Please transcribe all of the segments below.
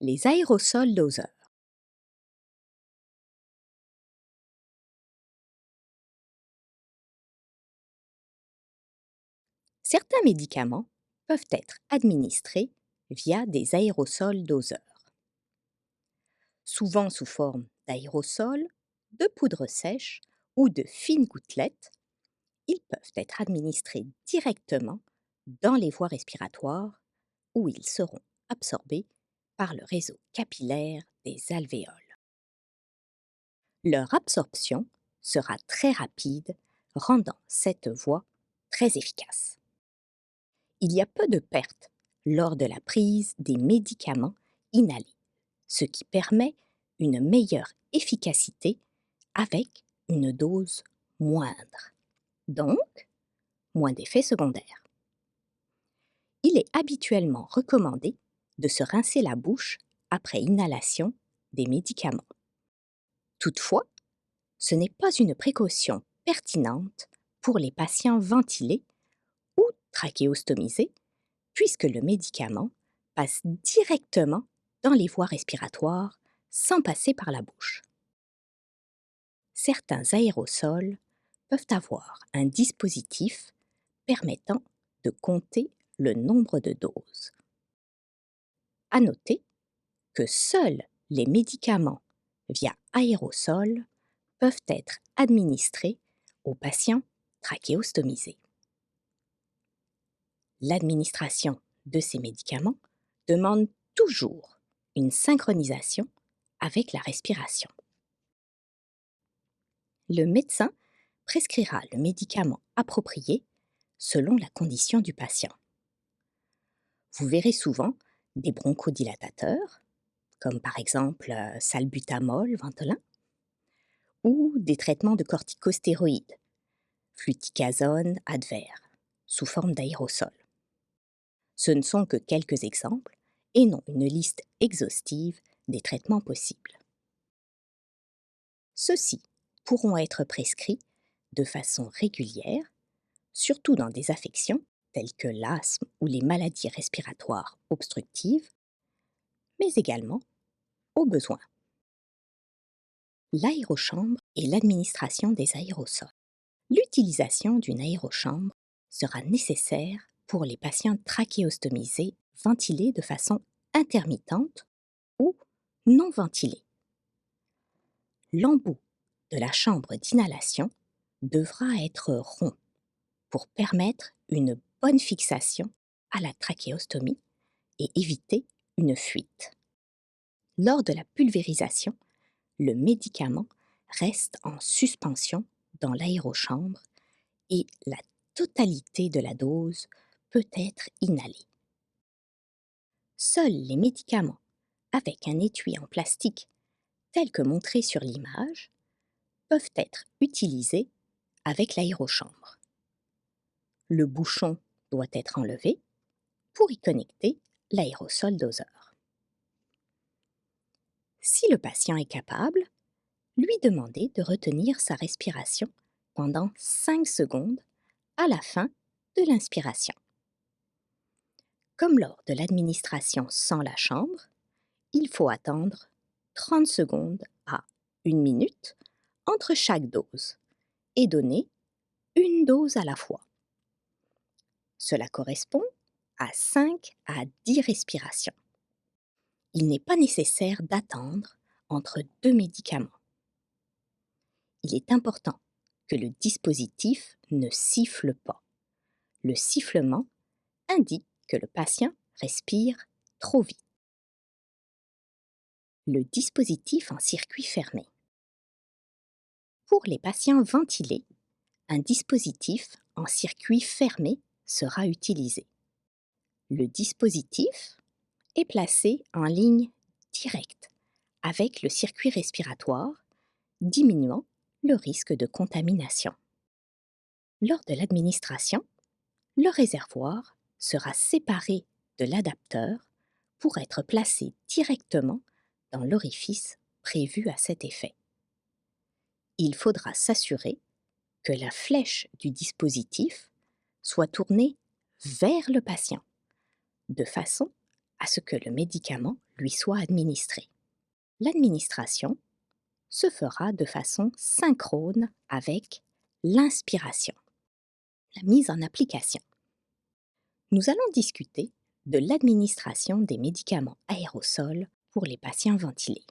Les aérosols doseurs. Certains médicaments peuvent être administrés via des aérosols doseurs, souvent sous forme d'aérosols, de poudre sèche ou de fines gouttelettes. Ils peuvent être administrés directement dans les voies respiratoires où ils seront absorbés par le réseau capillaire des alvéoles. Leur absorption sera très rapide, rendant cette voie très efficace. Il y a peu de pertes lors de la prise des médicaments inhalés, ce qui permet une meilleure efficacité avec une dose moindre, donc moins d'effets secondaires. Il est habituellement recommandé de se rincer la bouche après inhalation des médicaments. Toutefois, ce n'est pas une précaution pertinente pour les patients ventilés ou trachéostomisés, puisque le médicament passe directement dans les voies respiratoires sans passer par la bouche. Certains aérosols peuvent avoir un dispositif permettant de compter le nombre de doses. À noter que seuls les médicaments via aérosol peuvent être administrés aux patients trachéostomisés. L'administration de ces médicaments demande toujours une synchronisation avec la respiration. Le médecin prescrira le médicament approprié selon la condition du patient. Vous verrez souvent des bronchodilatateurs, comme par exemple salbutamol, Ventolin, ou des traitements de corticostéroïdes, fluticasone, Advair, sous forme d'aérosol. Ce ne sont que quelques exemples et non une liste exhaustive des traitements possibles. Ceux-ci pourront être prescrits de façon régulière, surtout dans des affections telles que l'asthme ou les maladies respiratoires obstructives, mais également au besoin. L'aérochambre et l'administration des aérosols. L'utilisation d'une aérochambre sera nécessaire pour les patients trachéostomisés ventilés de façon intermittente ou non ventilés. L'embout de la chambre d'inhalation devra être rond pour permettre une bonne fixation à la trachéostomie et éviter une fuite. Lors de la pulvérisation, le médicament reste en suspension dans l'aérochambre et la totalité de la dose peut être inhalée. Seuls les médicaments avec un étui en plastique tel que montré sur l'image peuvent être utilisés avec l'aérochambre. Le bouchon doit être enlevé pour y connecter l'aérosol doseur. Si le patient est capable, lui demander de retenir sa respiration pendant 5 secondes à la fin de l'inspiration. Comme lors de l'administration sans la chambre, il faut attendre 30 secondes à 1 minute entre chaque dose et donner une dose à la fois. Cela correspond à 5 à 10 respirations. Il n'est pas nécessaire d'attendre entre deux médicaments. Il est important que le dispositif ne siffle pas. Le sifflement indique que le patient respire trop vite. Le dispositif en circuit fermé. Pour les patients ventilés, un dispositif en circuit fermé sera utilisé. Le dispositif est placé en ligne directe avec le circuit respiratoire, diminuant le risque de contamination. Lors de l'administration, le réservoir sera séparé de l'adapteur pour être placé directement dans l'orifice prévu à cet effet. Il faudra s'assurer que la flèche du dispositif soit tournée vers le patient, de façon à ce que le médicament lui soit administré. L'administration se fera de façon synchrone avec l'inspiration, la mise en application. Nous allons discuter de l'administration des médicaments aérosols pour les patients ventilés.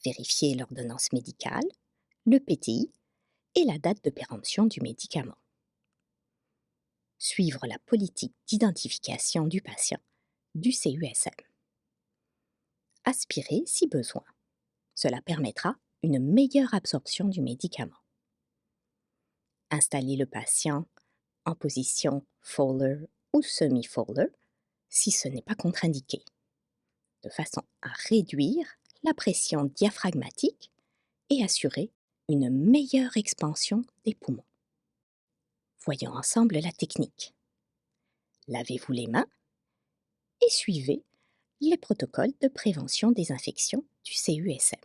Vérifier l'ordonnance médicale, le PTI et la date de péremption du médicament. Suivre la politique d'identification du patient du CUSM. Aspirer si besoin. Cela permettra une meilleure absorption du médicament. Installer le patient en position Fowler ou semi-Fowler si ce n'est pas contre-indiqué, de façon à réduire la pression diaphragmatique et assurer une meilleure expansion des poumons. Voyons ensemble la technique. Lavez-vous les mains et suivez les protocoles de prévention des infections du CUSM.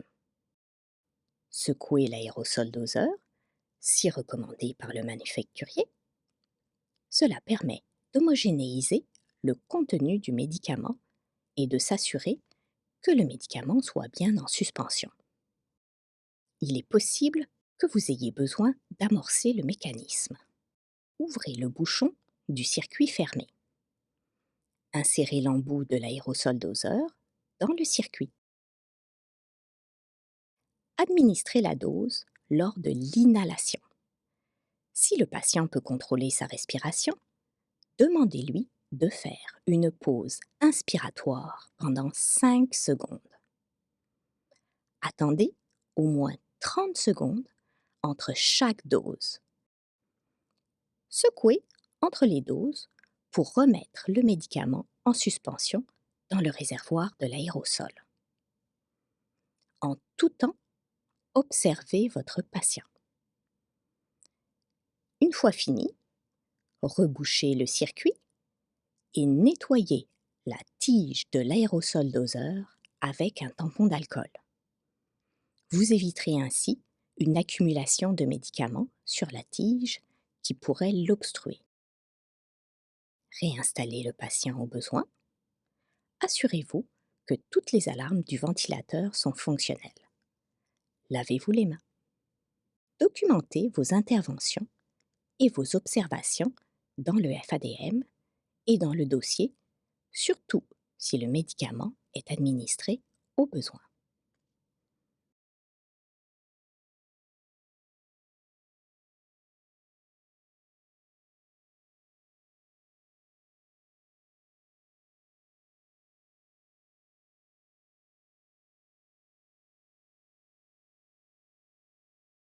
Secouez l'aérosol doseur, si recommandé par le manufacturier. Cela permet d'homogénéiser le contenu du médicament et de s'assurer que le médicament soit bien en suspension. Il est possible que vous ayez besoin d'amorcer le mécanisme. Ouvrez le bouchon du circuit fermé. Insérez l'embout de l'aérosol doseur dans le circuit. Administrez la dose lors de l'inhalation. Si le patient peut contrôler sa respiration, demandez-lui de faire une pause inspiratoire pendant 5 secondes. Attendez au moins 30 secondes entre chaque dose. Secouez entre les doses pour remettre le médicament en suspension dans le réservoir de l'aérosol. En tout temps, observez votre patient. Une fois fini, rebouchez le circuit et nettoyez la tige de l'aérosol doseur avec un tampon d'alcool. Vous éviterez ainsi une accumulation de médicaments sur la tige qui pourrait l'obstruer. Réinstallez le patient au besoin. Assurez-vous que toutes les alarmes du ventilateur sont fonctionnelles. Lavez-vous les mains. Documentez vos interventions et vos observations dans le FADM et dans le dossier, surtout si le médicament est administré au besoin.